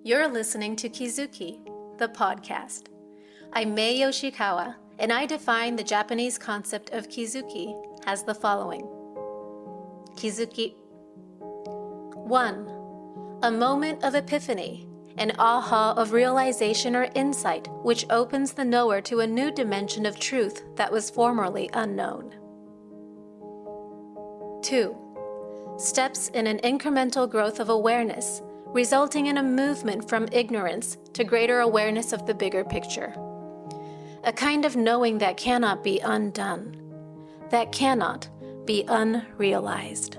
You're listening to Kizuki, the podcast. I'm Mae Yoshikawa, and I define the Japanese concept of Kizuki as the following. Kizuki 1. A moment of epiphany, an aha of realization or insight which opens the knower to a new dimension of truth that was formerly unknown. 2. Steps in an incremental growth of awareness, resulting in a movement from ignorance to greater awareness of the bigger picture. A kind of knowing that cannot be undone, that cannot be unrealized.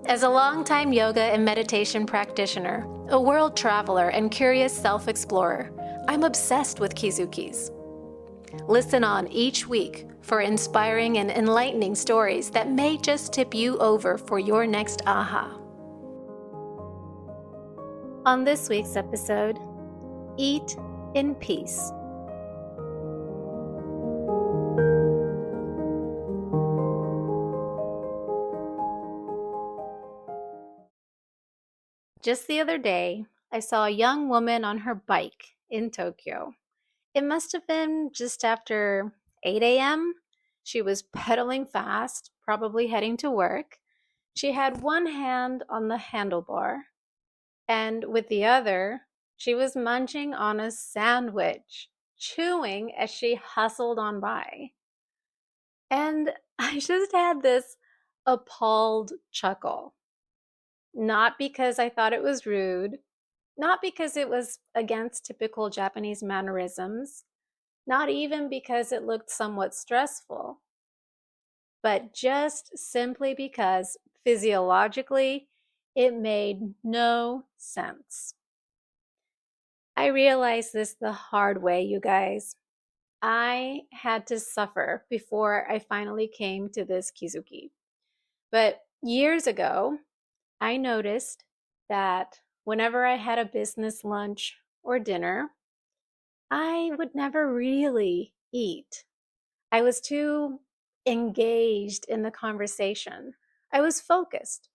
As a longtime yoga and meditation practitioner, a world traveler, and curious self-explorer, I'm obsessed with Kizukis. Listen on each week for inspiring and enlightening stories that may just tip you over for your next aha. On this week's episode, Eat in Peace. Just the other day, I saw a young woman on her bike in Tokyo. It must have been just after 8 a.m. She was pedaling fast, probably heading to work. She had one hand on the handlebar, and with the other, she was munching on a sandwich, chewing as she hustled on by. And I just had this appalled chuckle. Not because I thought it was rude, not because it was against typical Japanese mannerisms, not even because it looked somewhat stressful, but just simply because physiologically it made no sense. I realized this the hard way, you guys. I had to suffer before I finally came to this Kizuki. But years ago, I noticed that whenever I had a business lunch or dinner, I would never really eat. I was too engaged in the conversation. I was focused.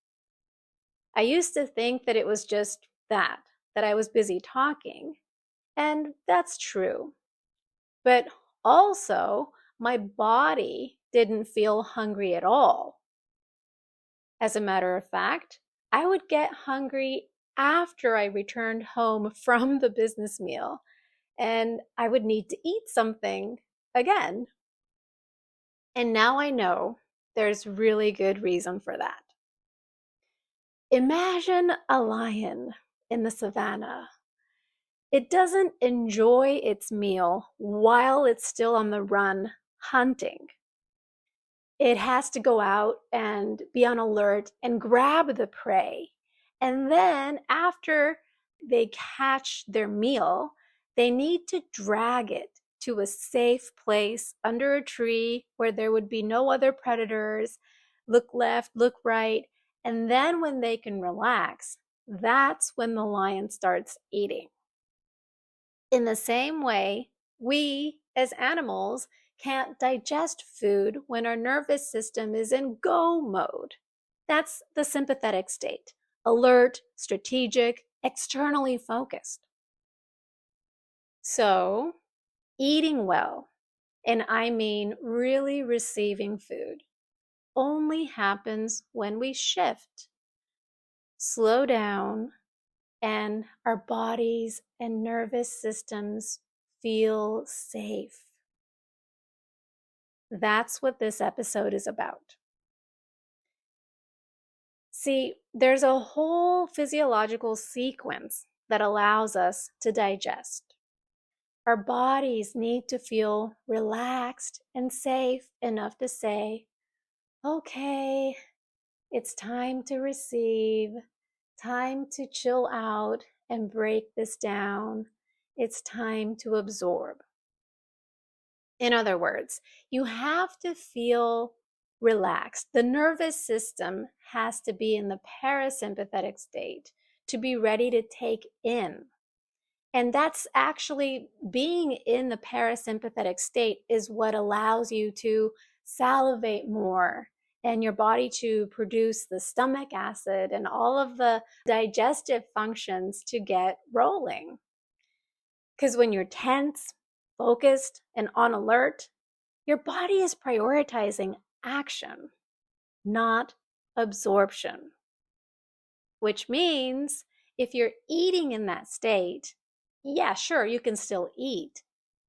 I used to think that it was just that I was busy talking. And that's true. But also, my body didn't feel hungry at all. As a matter of fact, I would get hungry after I returned home from the business meal, and I would need to eat something again. And now I know there's really good reason for that. Imagine a lion in the savannah. It doesn't enjoy its meal while it's still on the run hunting. It has to go out and be on alert and grab the prey. And then after they catch their meal, they need to drag it to a safe place under a tree where there would be no other predators. Look left, look right. And then when they can relax, that's when the lion starts eating. In the same way, we as animals can't digest food when our nervous system is in go mode. That's the sympathetic state, alert, strategic, externally focused. So, eating well, and I mean really receiving food, only happens when we shift, slow down, and our bodies and nervous systems feel safe. That's what this episode is about. See, there's a whole physiological sequence that allows us to digest. Our bodies need to feel relaxed and safe enough to say, okay, it's time to receive, time to chill out and break this down. It's time to absorb. In other words, you have to feel relaxed. The nervous system has to be in the parasympathetic state to be ready to take in. And that's actually being in the parasympathetic state is what allows you to salivate more and your body to produce the stomach acid and all of the digestive functions to get rolling. Because when you're tense, focused, and on alert, your body is prioritizing action, not absorption. Which means if you're eating in that state, yeah, sure, you can still eat,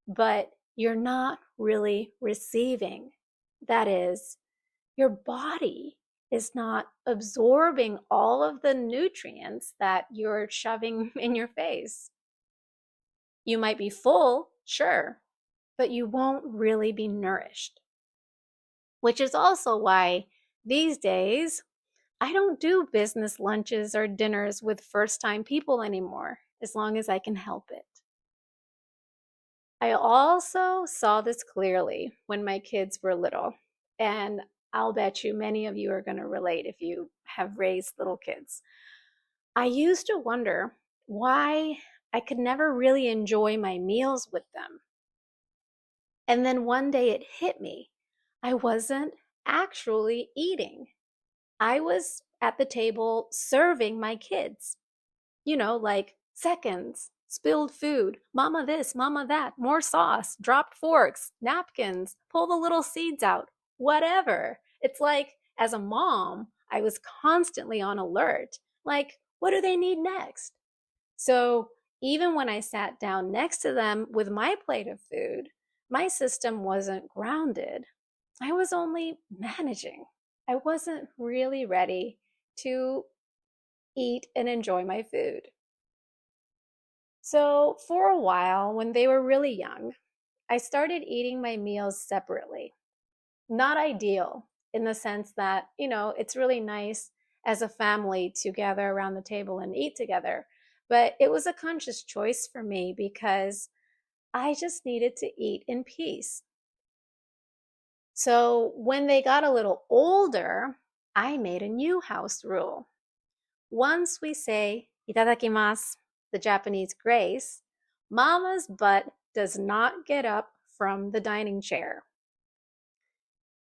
but you're not really receiving. That is, your body is not absorbing all of the nutrients that you're shoving in your face. You might be full, sure, but you won't really be nourished. Which is also why these days I don't do business lunches or dinners with first time people anymore, as long as I can help it. I also saw this clearly when my kids were little, and I'll bet you many of you are going to relate if you have raised little kids. I used to wonder why I could never really enjoy my meals with them. And then one day it hit me. I wasn't actually eating. I was at the table serving my kids. Like seconds, spilled food, mama this, mama that, more sauce, dropped forks, napkins, pull the little seeds out, whatever. It's like, as a mom, I was constantly on alert. Like, what do they need next? So even when I sat down next to them with my plate of food, my system wasn't grounded. I was only managing. I wasn't really ready to eat and enjoy my food. So, for a while, when they were really young, I started eating my meals separately. Not ideal in the sense that, it's really nice as a family to gather around the table and eat together. But it was a conscious choice for me because I just needed to eat in peace. So, when they got a little older, I made a new house rule. Once we say itadakimasu, the Japanese grace, mama's butt does not get up from the dining chair.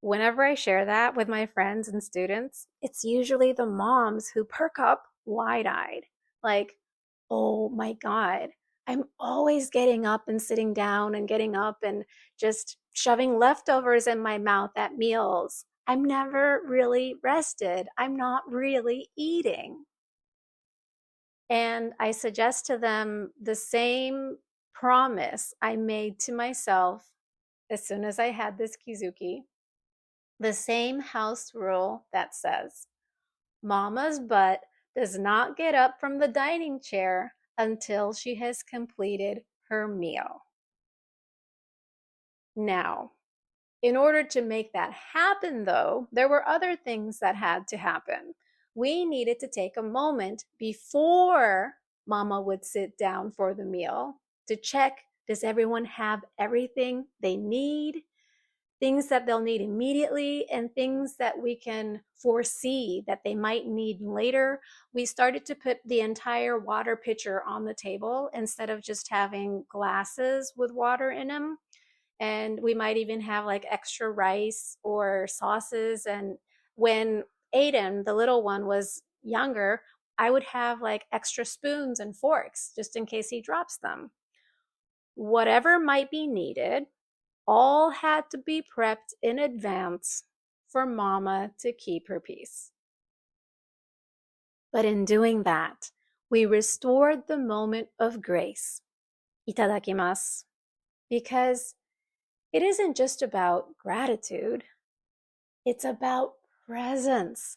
Whenever I share that with my friends and students, it's usually the moms who perk up wide-eyed, like, oh my God, I'm always getting up and sitting down and getting up and just shoving leftovers in my mouth at meals. I'm never really rested. I'm not really eating. And I suggest to them the same promise I made to myself as soon as I had this Kizuki, the same house rule that says, Mama's butt does not get up from the dining chair until she has completed her meal. Now, in order to make that happen, though, there were other things that had to happen. We needed to take a moment before Mama would sit down for the meal to check, does everyone have everything they need? Things that they'll need immediately and things that we can foresee that they might need later. We started to put the entire water pitcher on the table instead of just having glasses with water in them. And we might even have like extra rice or sauces. And when Aiden, the little one, was younger, I would have like extra spoons and forks just in case he drops them. Whatever might be needed, all had to be prepped in advance for Mama to keep her peace. But in doing that, we restored the moment of grace, itadakimasu, because it isn't just about gratitude, it's about presence,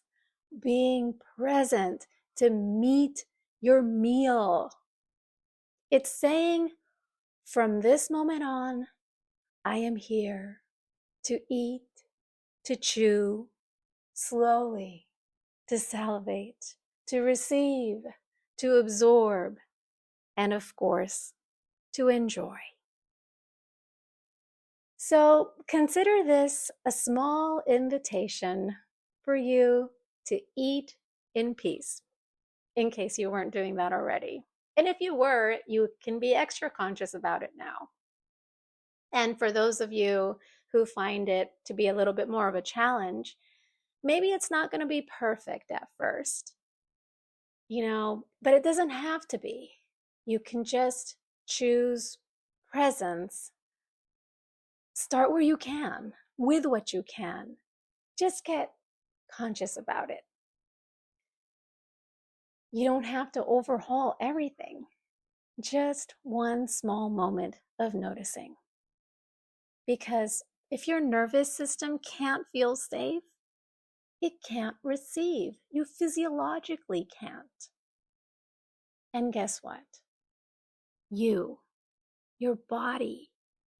being present to meet your meal. It's saying, from this moment on, I am here to eat, to chew, slowly, to salivate, to receive, to absorb, and of course, to enjoy. So consider this a small invitation for you to eat in peace, in case you weren't doing that already. And if you were, you can be extra conscious about it now. And for those of you who find it to be a little bit more of a challenge, Maybe it's not going to be perfect at first, but it doesn't have to be. You can just choose presence. Start where you can, with what you can. Just get conscious about it. You don't have to overhaul everything. Just one small moment of noticing. Because if your nervous system can't feel safe, it can't receive. You physiologically can't. And guess what? You, your body,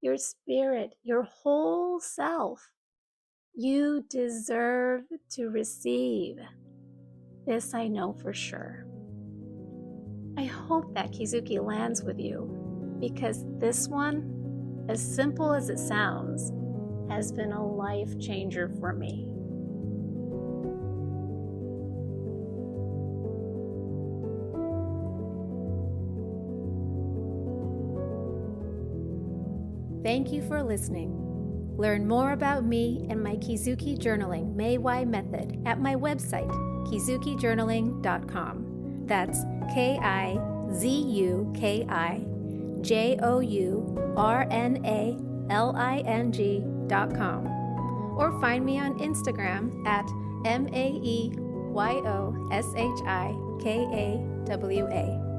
your spirit, your whole self, you deserve to receive. This I know for sure. I hope that Kizuki lands with you, because this one, as simple as it sounds, has been a life changer for me. Thank you for listening. Learn more about me and my Kizuki Journaling Mae Y method at my website, kizukijournaling.com. That's KIZUKIJOURNALING.com. Or find me on Instagram at MAEYOSHIKAWA.